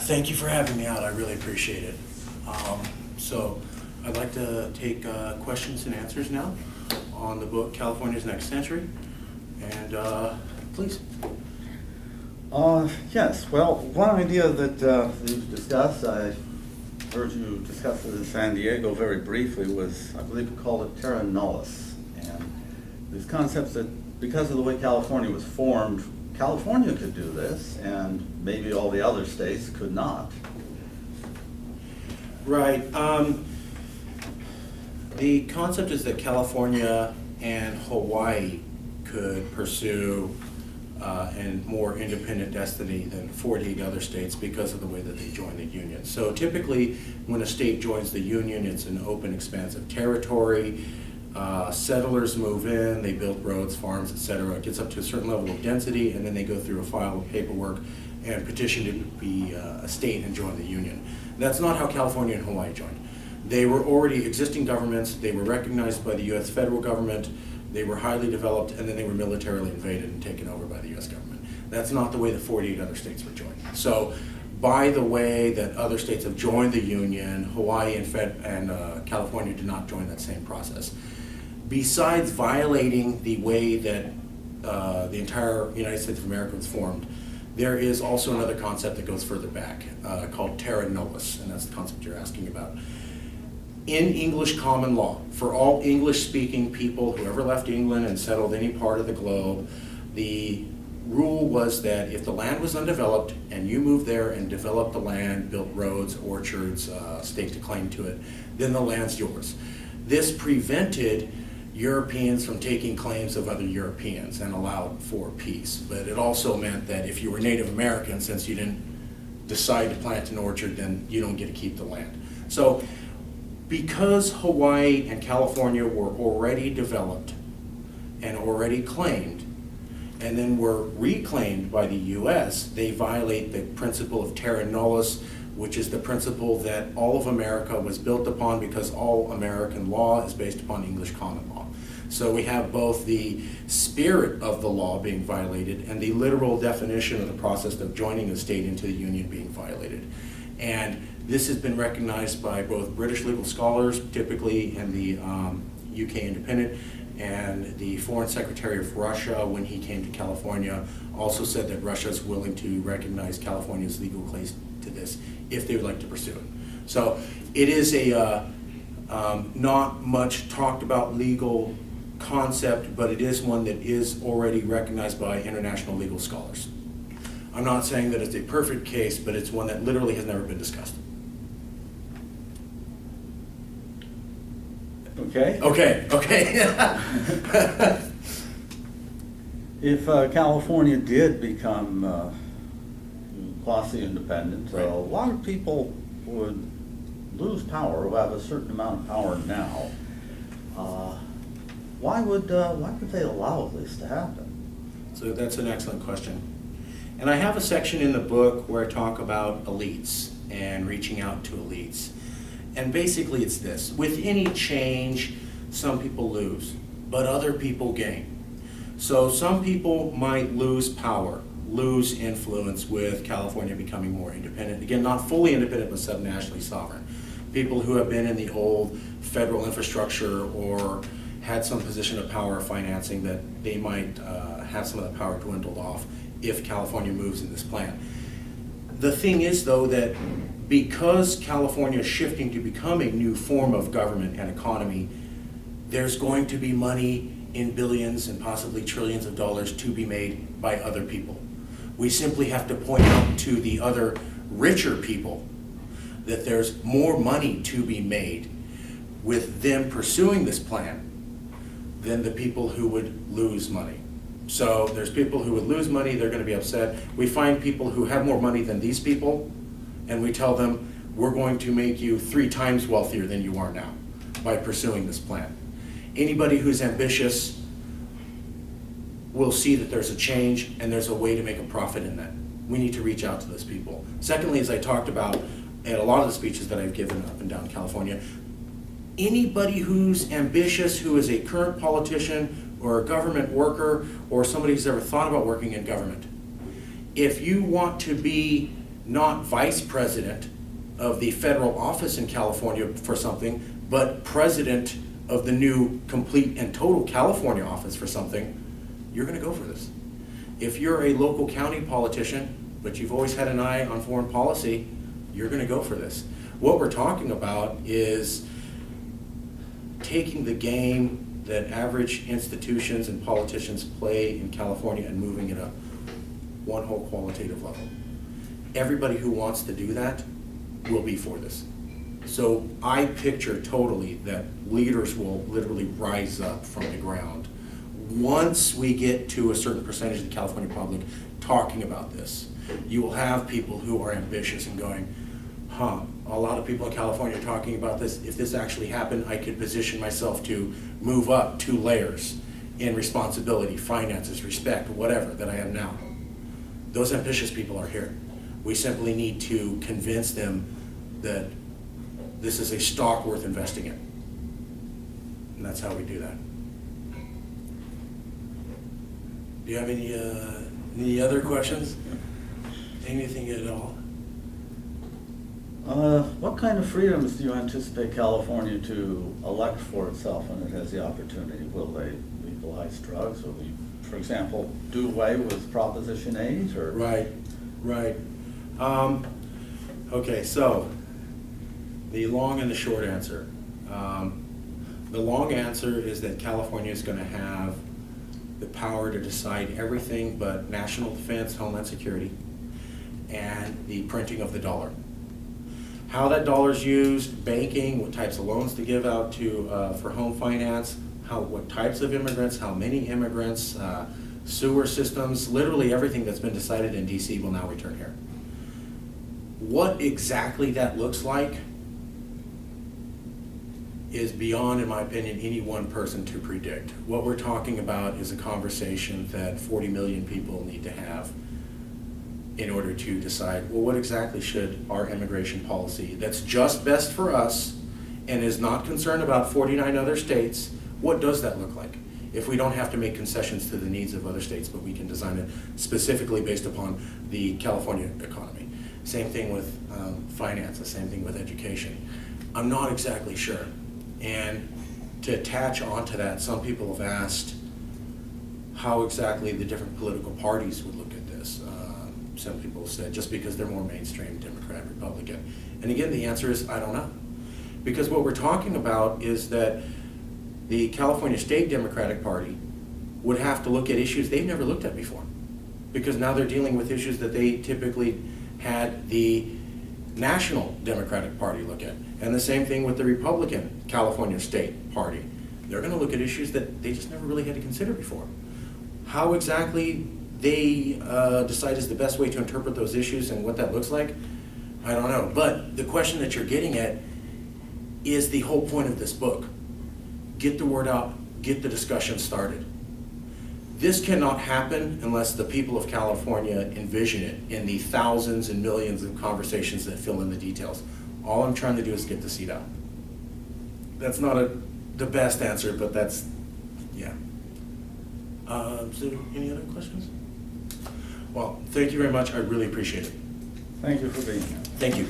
Thank you for having me out. I really appreciate it. So I'd like to take questions and answers now on the book California's Next Century. And please. Yes, well, one idea that you've discussed, I heard you discuss it in San Diego very briefly, was, I believe you called it terra nullius. And these concepts that because of the way California was formed, California could do this, and maybe all the other states could not. Right. The concept is that California and Hawaii could pursue a more independent destiny than 48 other states because of the way that they joined the Union. So typically, when a state joins the Union, it's an open, expansive territory. Settlers move in, they build roads, farms, etc. It gets up to a certain level of density, and then they go through a file of paperwork and petition to be a state and join the Union. That's not how California and Hawaii joined. They were already existing governments, they were recognized by the US federal government, they were highly developed, and then they were militarily invaded and taken over by the US government. That's not the way the 48 other states were joined. So by the way that other states have joined the Union, Hawaii and California did not join that same process. Besides violating the way that the entire United States of America was formed, there is also another concept that goes further back called terra nullius, and that's the concept you're asking about. In English common law, for all English-speaking people who ever left England and settled any part of the globe, the rule was that if the land was undeveloped and you moved there and developed the land, built roads, orchards, staked a claim to it, then the land's yours. This prevented Europeans from taking claims of other Europeans and allowed for peace. But it also meant that if you were Native American, since you didn't decide to plant an orchard, then you don't get to keep the land. So because Hawaii and California were already developed and already claimed, and then were reclaimed by the US, they violate the principle of terra nullius, which is the principle that all of America was built upon, because all American law is based upon English common law. So we have both the spirit of the law being violated and the literal definition of the process of joining a state into the Union being violated. And this has been recognized by both British legal scholars, typically in the UK Independent, and the Foreign Secretary of Russia, when he came to California, also said that Russia is willing to recognize California's legal claims to this if they would like to pursue it. So it is a not much talked about legal concept, but it is one that is already recognized by international legal scholars. I'm not saying that it's a perfect case, but it's one that literally has never been discussed. Okay. Okay. If California did become quasi-independent, Right. a lot of people would lose power, who have a certain amount of power now. Why would they allow this to happen? So that's an excellent question. And I have a section in the book where I talk about elites and reaching out to elites. And basically it's this: with any change, some people lose, but other people gain. So some people might lose power, lose influence with California becoming more independent. Again, not fully independent, but subnationally sovereign. People who have been in the old federal infrastructure or had some position of power or financing, that they might have some of the power dwindled off if California moves in this plan. The thing is, though, that because California is shifting to become a new form of government and economy, there's going to be money in billions and possibly trillions of dollars to be made by other people. We simply have to point out to the other richer people that there's more money to be made with them pursuing this plan than the people who would lose money. So there's people who would lose money, they're going to be upset. We find people who have more money than these people, and we tell them, we're going to make you 3 times wealthier than you are now by pursuing this plan. Anybody who's ambitious will see that there's a change and there's a way to make a profit in that. We need to reach out to those people. Secondly, as I talked about at a lot of the speeches that I've given up and down California, anybody who's ambitious, who is a current politician or a government worker or somebody who's ever thought about working in government, if you want to be not vice president of the federal office in California for something, but president of the new complete and total California office for something, you're gonna go for this. If you're a local county politician, but you've always had an eye on foreign policy, you're gonna go for this. What we're talking about is taking the game that average institutions and politicians play in California and moving it up one whole qualitative level. Everybody who wants to do that will be for this. So I picture totally that leaders will literally rise up from the ground once we get to a certain percentage of the California public talking about this. You will have people who are ambitious and going, a lot of people in California are talking about this. If this actually happened, I could position myself to move up 2 layers in responsibility, finances, respect, whatever that I am now. Those ambitious people are here. We simply need to convince them that this is a stock worth investing in. And that's how we do that. Do you have any other questions? Anything at all? What kind of freedoms do you anticipate California to elect for itself when it has the opportunity? Will they legalize drugs? Will they, for example, do away with Proposition 8? Or? Right. Okay, so the long and the short answer. The long answer is that California is going to have the power to decide everything but national defense, homeland security, and the printing of the dollar. How that dollar is used, banking, what types of loans to give out to for home finance, what types of immigrants, how many immigrants, sewer systems, literally everything that's been decided in DC will now return here. What exactly that looks like is beyond, in my opinion, any one person to predict. What we're talking about is a conversation that 40 million people need to have in order to decide, well, what exactly should our immigration policy that's just best for us and is not concerned about 49 other states, what does that look like? If we don't have to make concessions to the needs of other states, but we can design it specifically based upon the California economy. Same thing with finance, the same thing with education. I'm not exactly sure. And to attach onto that, some people have asked how exactly the different political parties would look at this. Some people said just because they're more mainstream, Democrat, Republican. And again, the answer is, I don't know. Because what we're talking about is that the California State Democratic Party would have to look at issues they've never looked at before. Because now they're dealing with issues that they typically had the National Democratic Party look at. And the same thing with the Republican California State Party. They're going to look at issues that they just never really had to consider before. How exactly they decide is the best way to interpret those issues and what that looks like, I don't know. But the question that you're getting at is the whole point of this book. Get the word out, get the discussion started. This cannot happen unless the people of California envision it in the thousands and millions of conversations that fill in the details. All I'm trying to do is get the seed out. That's not the best answer, but that's, yeah. So any other questions? Well, thank you very much. I really appreciate it. Thank you for being here. Thank you.